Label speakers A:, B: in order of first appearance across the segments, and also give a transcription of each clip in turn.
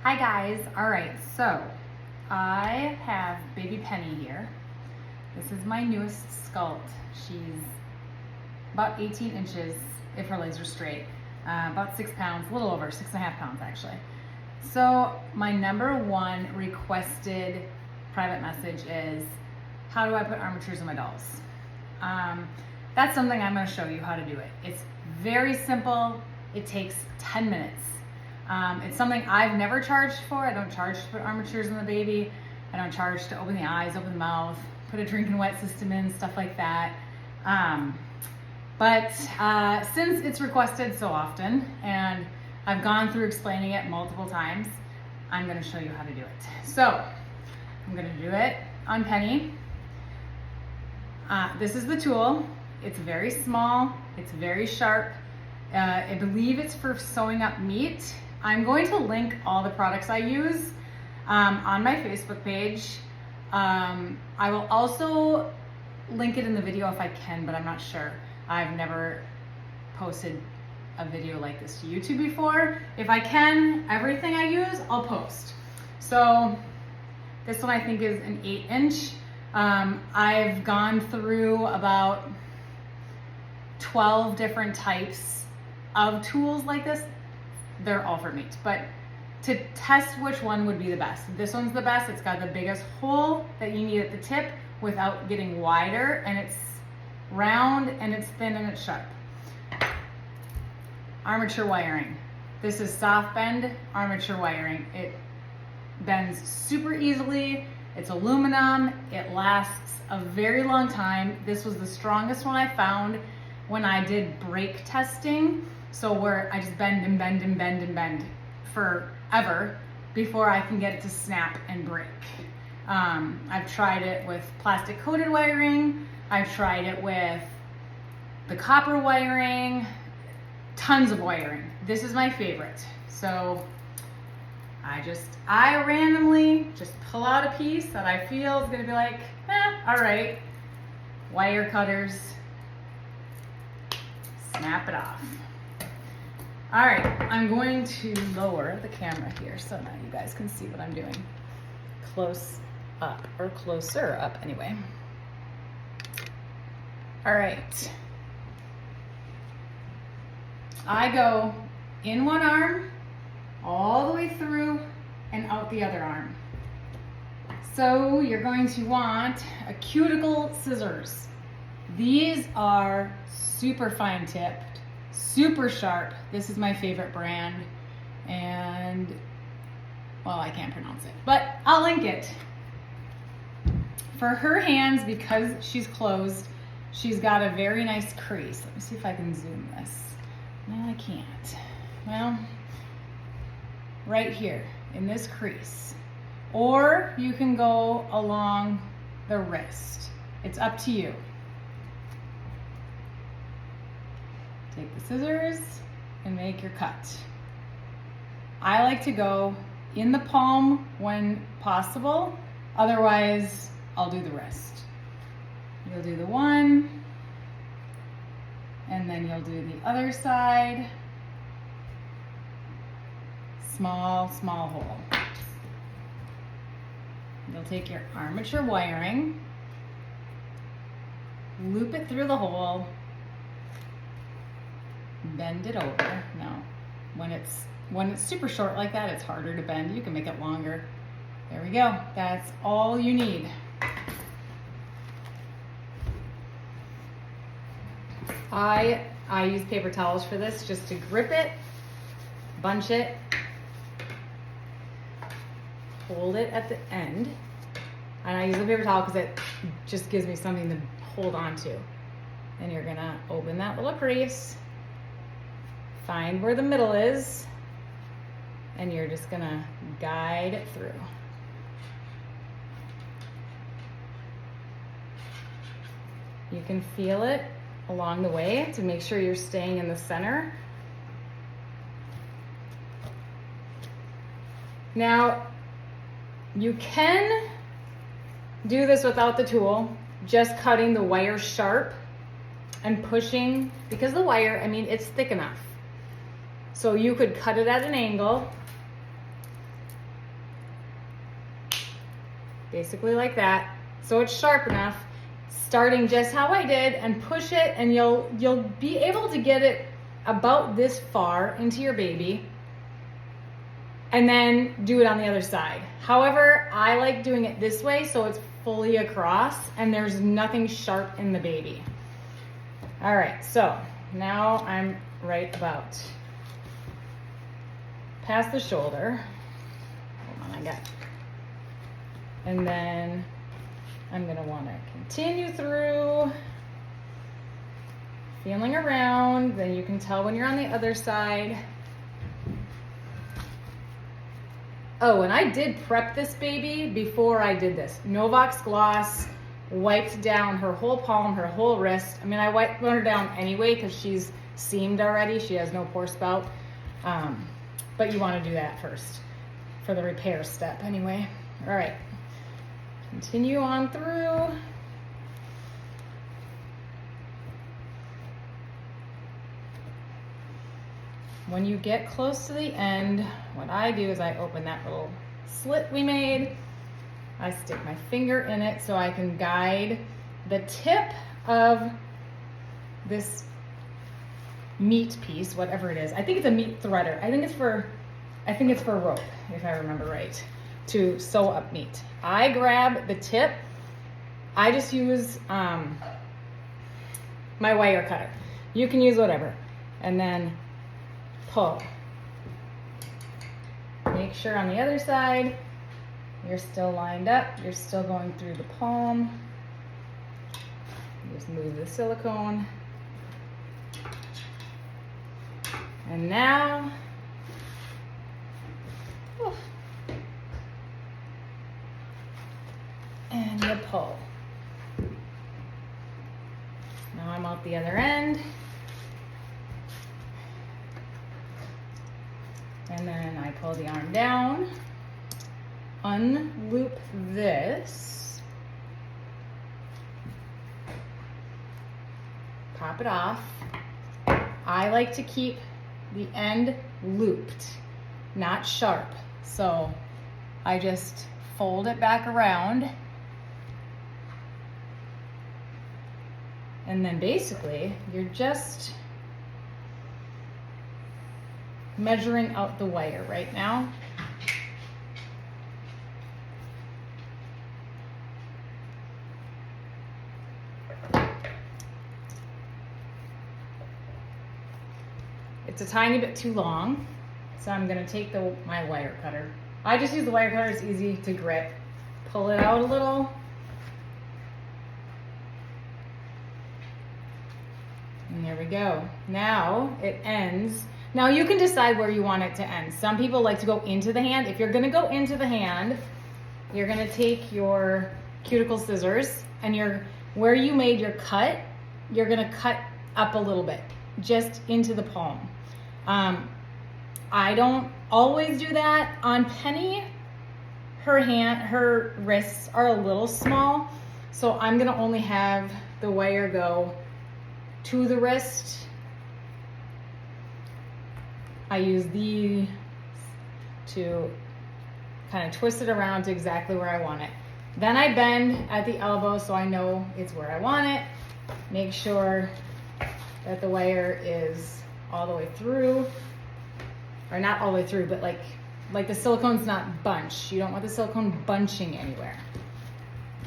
A: Hi guys, all right, so I have baby Penny here. This is my newest sculpt. She's about 18 inches if her legs are straight, about 6 pounds, a little over 6.5 pounds actually. So my number one requested private message is, how do I put armatures in my dolls? That's something I'm going to show you how to do it. It's very simple. It takes 10 minutes. It's something I've never charged for. I don't charge to put armatures in the baby. I don't charge to open the eyes, open the mouth, put a drink and wet system in, stuff like that. But since it's requested so often and I've gone through explaining it multiple times, I'm going to show you how to do it. So I'm going to do it on Penny. This is the tool. It's very small. It's very sharp. I believe it's for sewing up meat. I'm going to link all the products I use on my Facebook page. I will also link it in the video if I can, but I'm not sure. I've never posted a video like this to YouTube before. If I can, everything I use, I'll post. So this one I think is an 8-inch. I've gone through about 12 different types of tools like this. They're all for meat, but to test which one would be the best. This one's the best. It's got the biggest hole that you need at the tip without getting wider, and it's round and it's thin and it's sharp. Armature wiring. This is soft bend armature wiring. It bends super easily. It's aluminum. It lasts a very long time. This was the strongest one I found when I did break testing. So where I just bend and bend and bend and bend forever before I can get it to snap and break. I've tried it with plastic coated wiring. I've tried it with the copper wiring, tons of wiring. This is my favorite. So I randomly just pull out a piece that I feel is gonna be like, all right, wire cutters, snap it off. All right, I'm going to lower the camera here so now you guys can see what I'm doing. Close up, or closer up anyway. All right. I go in one arm, all the way through and out the other arm. So you're going to want a cuticle scissors. These are super fine tipped, super sharp. This is my favorite brand, and well, I can't pronounce it, but I'll link it. For her hands, because she's closed, she's got a very nice crease. Let me see if I can zoom this. No, I can't. Well, right here in this crease. Or you can go along the wrist. It's up to you. Take the scissors and make your cut. I like to go in the palm when possible. Otherwise, I'll do the rest. You'll do the one, and then you'll do the other side. Small, small hole. You'll take your armature wiring, loop it through the hole, bend it over. Now, when it's super short like that, it's harder to bend. You can make it longer. There we go. That's all you need. I use paper towels for this just to grip it, bunch it, hold it at the end. And I use a paper towel because it just gives me something to hold on to. And you're gonna open that little crease, find where the middle is, and you're just gonna guide it through. You can feel it along the way to make sure you're staying in the center. Now, you can do this without the tool, just cutting the wire sharp and pushing, because the wire, it's thick enough. So you could cut it at an angle basically like that. So it's sharp enough, starting just how I did, and push it, and you'll be able to get it about this far into your baby, and then do it on the other side. However, I like doing it this way so it's fully across and there's nothing sharp in the baby. All right, so now I'm right about past the shoulder. Hold on, and then I'm gonna wanna continue through, feeling around, then you can tell when you're on the other side. Oh, and I did prep this baby before I did this. Novox gloss, wiped down her whole palm, her whole wrist. I mean, I wiped her down anyway because she's seamed already. She has no pore spout. But you want to do that first for the repair step anyway. All right, continue on through. When you get close to the end, what I do is I open that little slit we made. I stick my finger in it so I can guide the tip of this meat piece, whatever it is. I think it's a meat threader. I think it's for rope, if I remember right, to sew up meat. I grab the tip. I just use my wire cutter. You can use whatever. And then pull. Make sure on the other side you're still lined up, you're still going through the palm. Just move the silicone. And now, and you pull. Now I'm out the other end. And then I pull the arm down, unloop this, pop it off. I like to keep the end looped, not sharp. So I just fold it back around. And then basically you're just measuring out the wire right now. It's a tiny bit too long, so I'm gonna take my wire cutter. I just use the wire cutter, it's easy to grip. Pull it out a little. And there we go. Now it ends. Now you can decide where you want it to end. Some people like to go into the hand. If you're gonna go into the hand, you're gonna take your cuticle scissors and where you made your cut, you're gonna cut up a little bit, just into the palm. I don't always do that. On Penny, her wrists are a little small, so I'm gonna only have the wire go to the wrist. I use these to kind of twist it around to exactly where I want it. Then I bend at the elbow so I know it's where I want it. Make sure that the wire is all the way through, or not all the way through, but like the silicone's not bunched. You don't want the silicone bunching anywhere.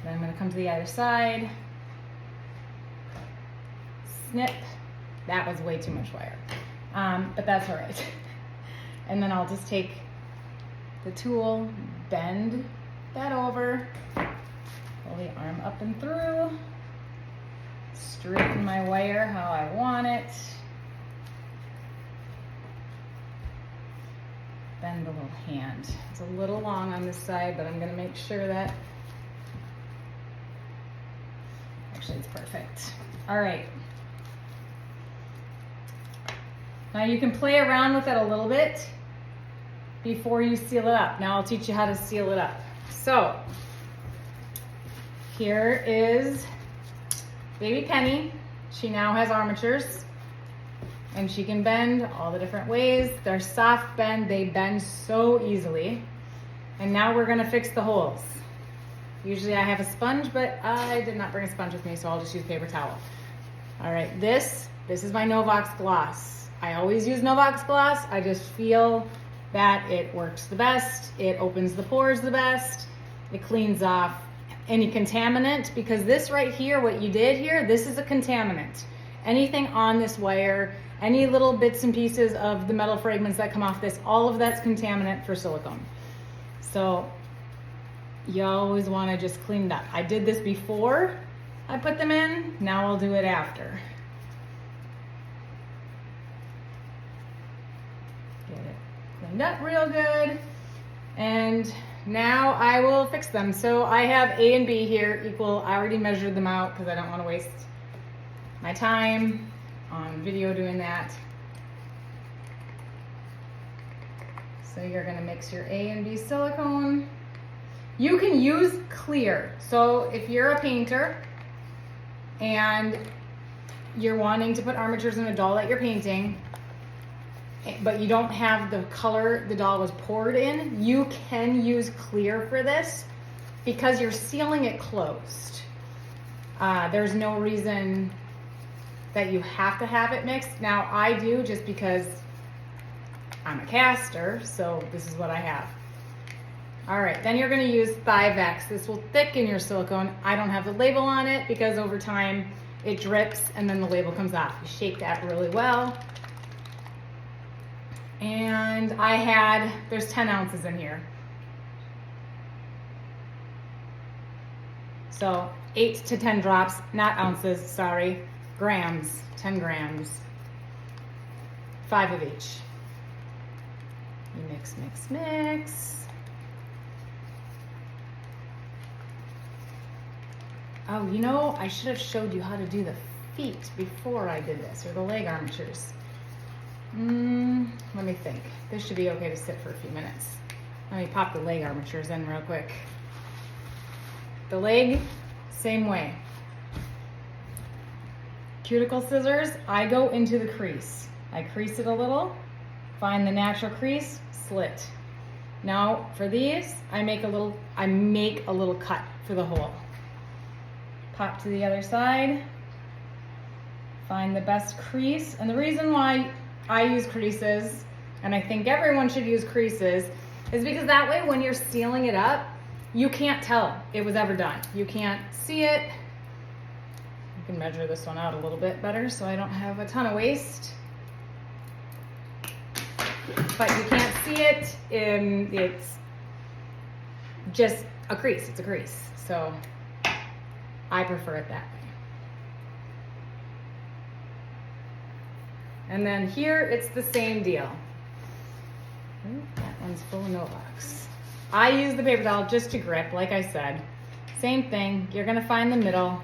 A: Then I'm gonna come to the other side, snip. That was way too much wire. But that's all right. And then I'll just take the tool, bend that over, pull the arm up and through, straighten my wire how I want it, bend the little hand. It's a little long on this side, but I'm gonna make sure that, actually it's perfect. All right. Now you can play around with it a little bit before you seal it up. Now I'll teach you how to seal it up. So here is baby Penny. She now has armatures and she can bend all the different ways. They're soft bend, they bend so easily. And now we're gonna fix the holes. Usually I have a sponge, but I did not bring a sponge with me, so I'll just use paper towel. All right, this is my Novox gloss. I always use Novox gloss. I just feel that it works the best. It opens the pores the best. It cleans off any contaminant, because this right here, what you did here, this is a contaminant. Anything on this wire, any little bits and pieces of the metal fragments that come off this, all of that's contaminant for silicone. So you always want to just clean it up. I did this before I put them in. Now I'll do it after. Get it cleaned up real good. And now I will fix them. So I have A and B here equal. I already measured them out because I don't want to waste my time on video doing that. So you're going to mix your A and B silicone. You can use clear. So if you're a painter and you're wanting to put armatures in a doll that you're painting, but you don't have the color the doll was poured in, you can use clear for this because you're sealing it closed. There's no reason that you have to have it mixed. Now I do, just because I'm a caster, so this is what I have. All right, then you're gonna use Thivex. This will thicken your silicone. I don't have the label on it because over time it drips and then the label comes off. You shake that really well. And there's 10 ounces in here. So 8 to 10 drops, not ounces, sorry, grams, 10 grams, 5 of each. You mix, mix, mix. Oh, you know, I should have showed you how to do the feet before I did this, or the leg armatures. Let me think. This should be okay to sit for a few minutes. Let me pop the leg armatures in real quick. The leg, same way. Cuticle scissors, I go into the crease. I crease it a little, find the natural crease, slit. Now for these, I make a little cut for the hole. Pop to the other side, find the best crease. And the reason why I use creases, and I think everyone should use creases, is because that way when you're sealing it up, you can't tell it was ever done. You can't see it. You can measure this one out a little bit better so I don't have a ton of waste. But you can't see it, it's just a crease, it's a crease. So I prefer it that way. And then here, it's the same deal. Ooh, that one's full of Novox. I use the paper towel just to grip, like I said. Same thing, you're gonna find the middle.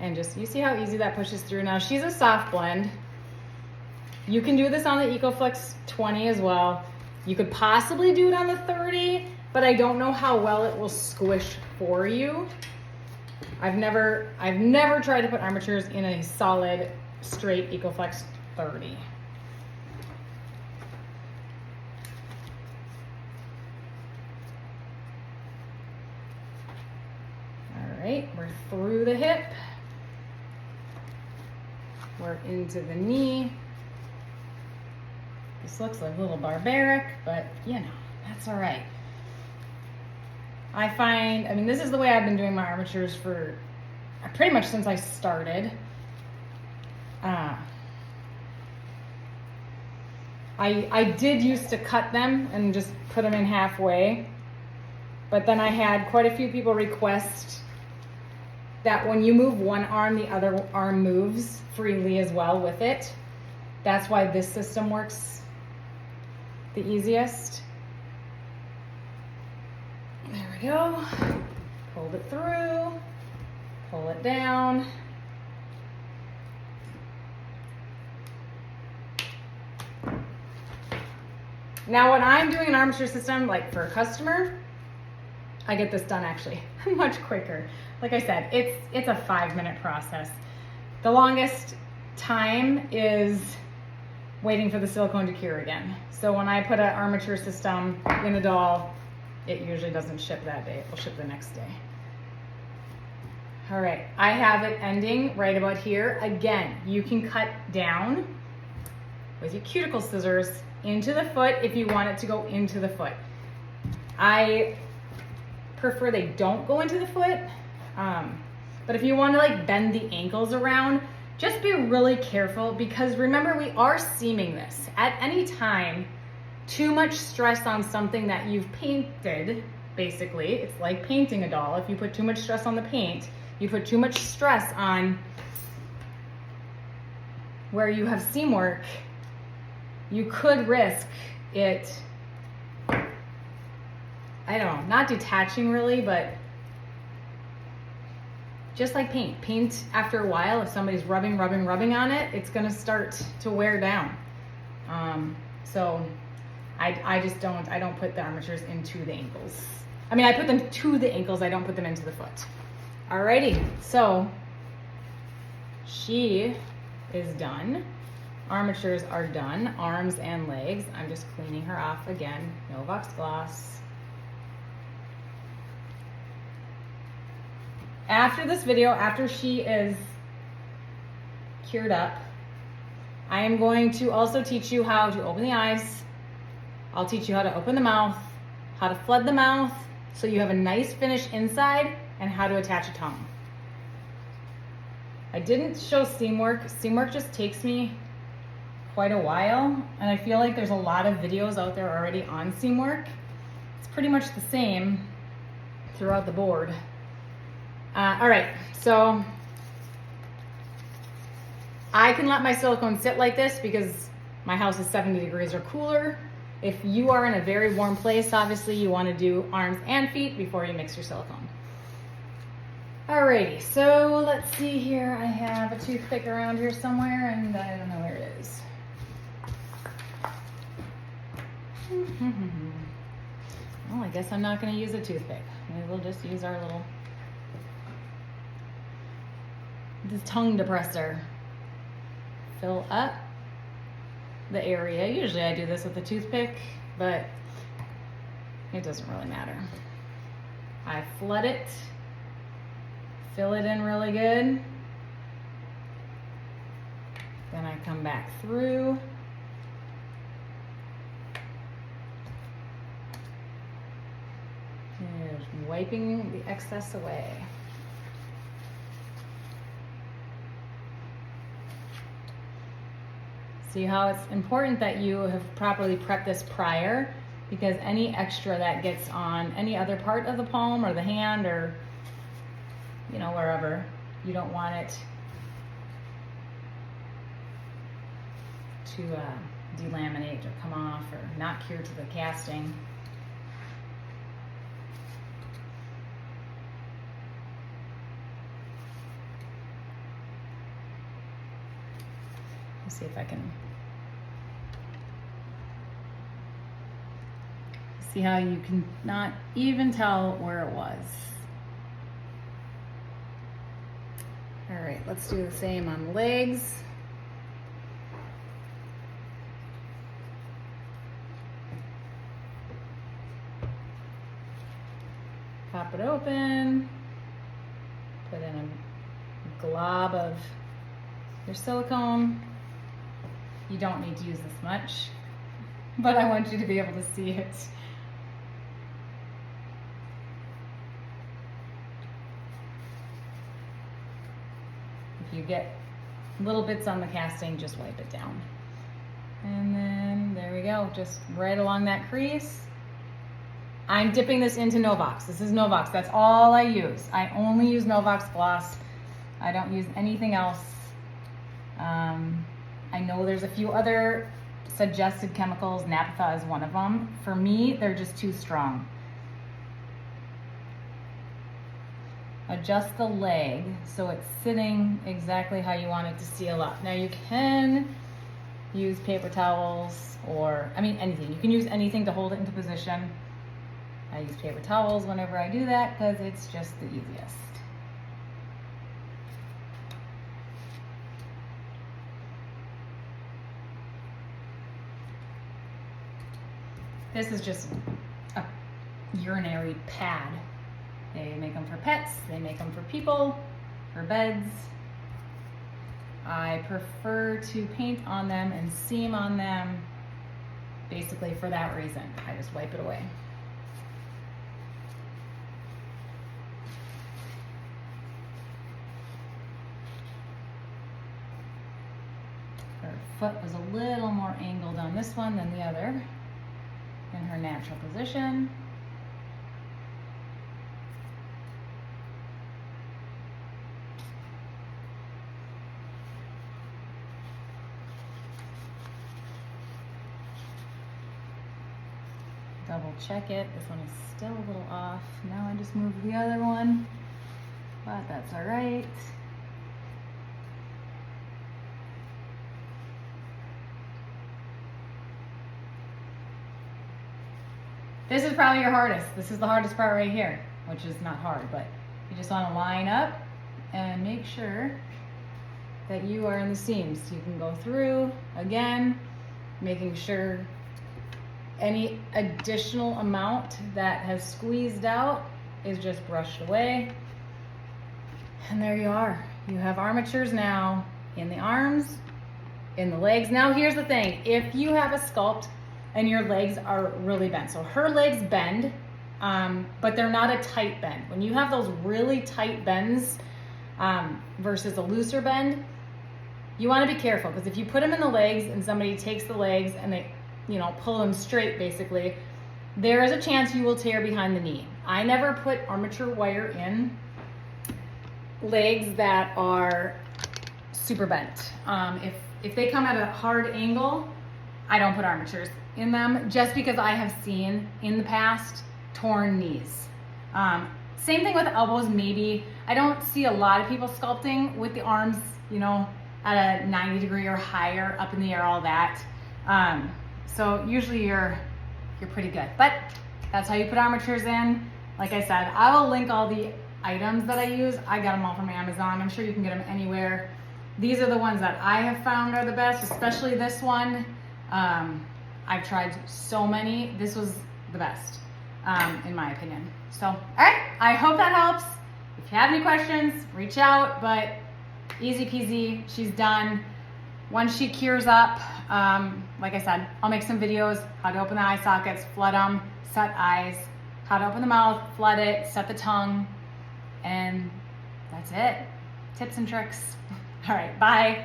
A: And you see how easy that pushes through. Now she's a soft blend. You can do this on the EcoFlex 20 as well. You could possibly do it on the 30, but I don't know how well it will squish for you. I've never tried to put armatures in a solid, straight EcoFlex 30. All right, we're through the hip. We're into the knee. This looks a little barbaric, but you know, that's all right. I mean, this is the way I've been doing my armatures for pretty much since I started. I did used to cut them and just put them in halfway, but then I had quite a few people request that when you move one arm, the other arm moves freely as well with it. That's why this system works the easiest. There we go. Hold it through, pull it down. Now when I'm doing an armature system, like for a customer, I get this done actually much quicker. Like I said, it's a 5-minute process. The longest time is waiting for the silicone to cure again. So when I put an armature system in a doll, it usually doesn't ship that day. It will ship the next day. All right, I have it ending right about here. Again, you can cut down with your cuticle scissors into the foot if you want it to go into the foot. I prefer they don't go into the foot, but if you want to like bend the ankles around, just be really careful, because remember, we are seaming this. At any time, too much stress on something that you've painted, basically, it's like painting a doll. If you put too much stress on the paint, you put too much stress on where you have seam work, you could risk it, I don't know, not detaching really, but just like paint. Paint, after a while, if somebody's rubbing on it, it's gonna start to wear down. So I just don't, I don't put the armatures into the ankles. I mean, I put them to the ankles, I don't put them into the foot. Alrighty, so she is done. Armatures are done, arms and legs. I'm just cleaning her off again, Novox gloss. After this video, after she is cured up, I am going to also teach you how to open the eyes. I'll teach you how to open the mouth, how to flood the mouth so you have a nice finish inside, and how to attach a tongue. I didn't show seam work. Seam work just takes me quite a while, and I feel like there's a lot of videos out there already on seam work. It's pretty much the same throughout the board. All right, so I can let my silicone sit like this because my house is 70 degrees or cooler. If you are in a very warm place, obviously you want to do arms and feet before you mix your silicone. Alrighty, so let's see here. I have a toothpick around here somewhere and I don't know where it is. Well, I guess I'm not going to use a toothpick. Maybe we'll just use our little tongue depressor. Fill up the area. Usually I do this with a toothpick, but it doesn't really matter. I flood it, fill it in really good. Then I come back through. Just wiping the excess away. See how it's important that you have properly prepped this prior, because any extra that gets on any other part of the palm or the hand or, you know, wherever, you don't want it to delaminate or come off or not cure to the casting. Let's see if I can see how you can not even tell where it was. All right, let's do the same on the legs. Pop it open, put in a glob of your silicone. You don't need to use this much, but I want you to be able to see it. If you get little bits on the casting, just wipe it down. And then there we go, just right along that crease. I'm dipping this into Novox. This is Novox, that's all I use. I only use Novox gloss. I don't use anything else. I know there's a few other suggested chemicals. Naphtha is one of them. For me, they're just too strong. Adjust the leg so it's sitting exactly how you want it to seal up. Now you can use paper towels or, I mean, anything. You can use anything to hold it into position. I use paper towels whenever I do that because it's just the easiest. This is just a urinary pad. They make them for pets, they make them for people, for beds. I prefer to paint on them and seam on them basically for that reason. I just wipe it away. Her foot was a little more angled on this one than the other in her natural position. Double check it. This one is still a little off. Now I just moved the other one, but that's all right. This is probably your hardest. This is the hardest part right here, which is not hard, but you just want to line up and make sure that you are in the seams. You can go through again, making sure any additional amount that has squeezed out is just brushed away. And there you are. You have armatures now in the arms, in the legs. Now here's the thing. If you have a sculpt and your legs are really bent, so her legs bend, but they're not a tight bend. When you have those really tight bends versus a looser bend, you want to be careful, because if you put them in the legs and somebody takes the legs and they pull them straight, basically, there is a chance you will tear behind the knee. I never put armature wire in legs that are super bent. If they come at a hard angle, I don't put armatures in them, just because I have seen in the past torn knees. Same thing with elbows, maybe. I don't see a lot of people sculpting with the arms, at a 90 degree or higher, up in the air, all that. So usually you're pretty good, but that's how you put armatures in. Like I said, I will link all the items that I use. I got them all from Amazon. I'm sure you can get them anywhere. These are the ones that I have found are the best, especially this one. I've tried so many. This was the best, in my opinion. So, all right, I hope that helps. If you have any questions, reach out, but easy peasy, she's done. Once she cures up, like I said, I'll make some videos, how to open the eye sockets, flood them, set eyes, how to open the mouth, flood it, set the tongue, and that's it. Tips and tricks. All right, bye.